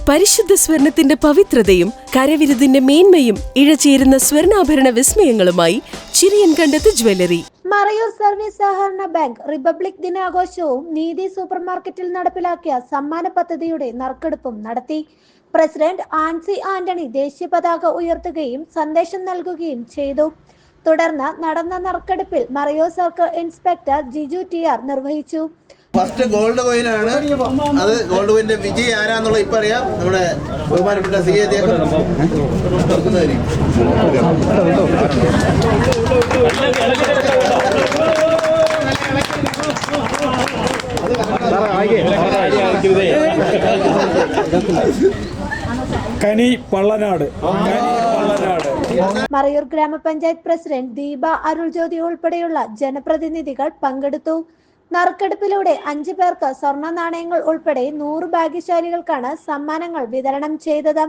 പരിശുദ്ധ സ്വർണത്തിന്റെ പവിത്രതയും കരവിരുതിന്റെ മേന്മയും ഇഴചേരുന്ന സ്വർണ്ണാഭരണ വിസ്മയങ്ങളുമായി ചിരിയൻ കണ്ടത്ത് jewellery. Marayur service സഹകരണ ബാങ്ക് റിപ്പബ്ലിക് ദിനാഘോഷവും നീതി സൂപ്പർമാർക്കറ്റിൽ നടപ്പിലാക്കിയ സമ്മാന പദ്ധതിയുടെ നറുക്കെടുപ്പും നടത്തി. പ്രസിഡന്റ് ആൻസി ആന്റണി ദേശീയ പതാക ഉയർത്തുകയും സന്ദേശം നൽകുകയും ചെയ്തു. തുടർന്ന് നടന്ന നറുക്കെടുപ്പിൽ Marayur circle inspector Jiju T R. നിർവഹിച്ചു. ഫസ്റ്റ് ഗോൾഡ് കോയിനാണ്. അത് ഗോൾഡ് കോയിന്റെ വിജയ് ആരാന്നുള്ള ഇപ്പൊ അറിയാം. നമ്മുടെ ബഹുമാനപ്പെട്ട CA കനി പള്ളനാട്. മറയൂർ ഗ്രാമപഞ്ചായത്ത് പ്രസിഡന്റ് ദീപ അരുൾജ്യോതി ഉൾപ്പെടെയുള്ള ജനപ്രതിനിധികൾ പങ്കെടുത്തു. നറുക്കെടുപ്പിലൂടെ 5 പേർക്ക് സ്വർണ്ണ നാണയങ്ങൾ ഉൾപ്പെടെ 100 ഭാഗ്യശാലികൾക്കാണ് സമ്മാനങ്ങൾ വിതരണം ചെയ്തത്.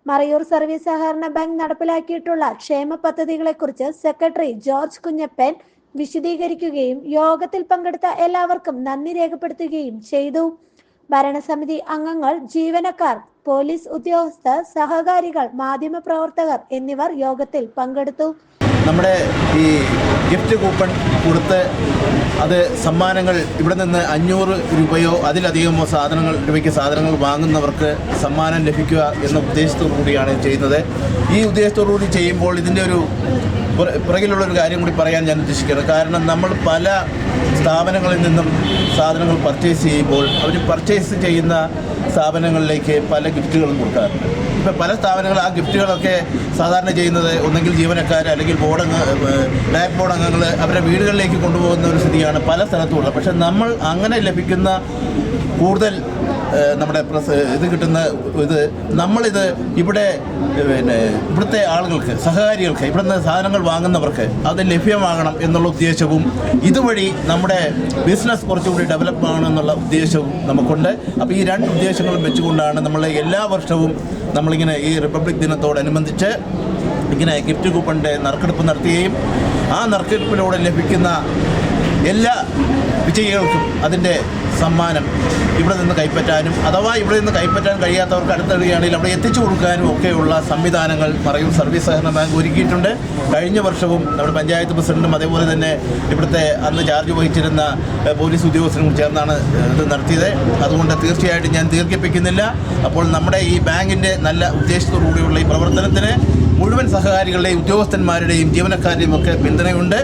മറയൂർ സർവീസ് സഹകരണ ബാങ്ക് നടപ്പിലാക്കിയിട്ടുള്ള ക്ഷേമ പദ്ധതികളെക്കുറിച്ച് സെക്രട്ടറി ജോർജ് കുഞ്ഞപ്പൻ വിശദീകരിക്കുകയും യോഗത്തിൽ പങ്കെടുത്ത എല്ലാവർക്കും നന്ദി രേഖപ്പെടുത്തുകയും ചെയ്തു. ഭരണസമിതി അംഗങ്ങൾ, ജീവനക്കാർ, പോലീസ് ഉദ്യോഗസ്ഥർ, സഹകാരികൾ, മാധ്യമപ്രവർത്തകർ എന്നിവർ യോഗത്തിൽ പങ്കെടുത്തു. നമ്മുടെ ഈ ഗിഫ്റ്റ് കൂപ്പൺ കൊടുത്ത് അത് സമ്മാനങ്ങൾ ഇവിടെ നിന്ന് 500 രൂപയോ അതിലധികമോ രൂപയ്ക്ക് സാധനങ്ങൾ വാങ്ങുന്നവർക്ക് സമ്മാനം ലഭിക്കുക എന്ന ഉദ്ദേശത്തോടു കൂടിയാണ് ചെയ്യുന്നത്. ഈ ഉദ്ദേശത്തോടു കൂടി ചെയ്യുമ്പോൾ ഇതിൻ്റെ ഒരു പുറകിലുള്ളൊരു കാര്യം കൂടി പറയാൻ ഞാൻ ഉദ്ദേശിക്കുന്നത്. കാരണം നമ്മൾ പല സ്ഥാപനങ്ങളിൽ നിന്നും സാധനങ്ങൾ പർച്ചേസ് ചെയ്യുമ്പോൾ അവർ പർച്ചേസ് ചെയ്യുന്ന സ്ഥാപനങ്ങളിലേക്ക് പല ഗിഫ്റ്റുകളും കൊടുക്കാറുണ്ട്. ഇപ്പോൾ പല സ്ഥാപനങ്ങൾ ആ ഗിഫ്റ്റുകളൊക്കെ സാധാരണ ചെയ്യുന്നത് ഒന്നെങ്കിൽ ജീവനക്കാർ അല്ലെങ്കിൽ ബ്ലാക്ക് ബോർഡ് അംഗങ്ങൾ അവരുടെ വീടുകളിലേക്ക് കൊണ്ടുപോകുന്ന ഒരു സ്ഥിതിയാണ് പല സ്ഥലത്തുമുള്ളത്. പക്ഷെ നമ്മൾ അങ്ങനെ ലഭിക്കുന്ന കൂടുതൽ നമ്മുടെ ഇത് കിട്ടുന്ന നമ്മളിത് ഇവിടുത്തെ ആളുകൾക്ക്, സഹകാരികൾക്ക്, ഇവിടുന്ന് സാധനങ്ങൾ വാങ്ങുന്നവർക്ക് അത് ലഭ്യമാകണം എന്നുള്ള ഉദ്ദേശവും ഇതുവഴി നമ്മുടെ ബിസിനസ് കുറച്ചുകൂടി ഡെവലപ്പ് ആകണം എന്നുള്ള ഉദ്ദേശവും നമുക്കുണ്ട്. അപ്പോൾ ഈ 2 ഉദ്ദേശങ്ങളും വെച്ചുകൊണ്ടാണ് നമ്മൾ എല്ലാ വർഷവും നമ്മളിങ്ങനെ ഈ റിപ്പബ്ലിക് ദിനത്തോടനുബന്ധിച്ച് ഇങ്ങനെ ഗിഫ്റ്റ് കൂപ്പണിൻ്റെ നറുക്കെടുപ്പ് നടത്തുകയും ആ നറുക്കെടുപ്പിലൂടെ ലഭിക്കുന്ന എല്ലാ വിജയികൾക്കും അതിൻ്റെ സമ്മാനം ഇവിടെ നിന്ന് കൈപ്പറ്റാനും അഥവാ ഇവിടെ നിന്ന് കൈപ്പറ്റാൻ കഴിയാത്തവർക്ക് അടുത്തടുകയാണെങ്കിൽ അവിടെ എത്തിച്ചു കൊടുക്കാനും ഒക്കെയുള്ള സംവിധാനങ്ങൾ മറയൂർ സർവീസ് സഹകരണ ബാങ്ക് ഒരുക്കിയിട്ടുണ്ട്. കഴിഞ്ഞ വർഷവും നമ്മുടെ പഞ്ചായത്ത് പ്രസിഡന്റും അതേപോലെ തന്നെ ഇവിടുത്തെ അന്ന് ചാർജ് വഹിച്ചിരുന്ന പോലീസ് ഉദ്യോഗസ്ഥരും ചേർന്നാണ് ഇത് നടത്തിയത്. അതുകൊണ്ട് തീർച്ചയായിട്ടും ഞാൻ ദീർഘിപ്പിക്കുന്നില്ല. അപ്പോൾ നമ്മുടെ ഈ ബാങ്കിൻ്റെ നല്ല ഉദ്ദേശത്തോടുകൂടിയുള്ള ഈ പ്രവർത്തനത്തിന് മുഴുവൻ സഹകാരികളുടെയും ഉദ്യോഗസ്ഥന്മാരുടെയും ജീവനക്കാരുടെയും ഒക്കെ പിന്തുണയുണ്ട്.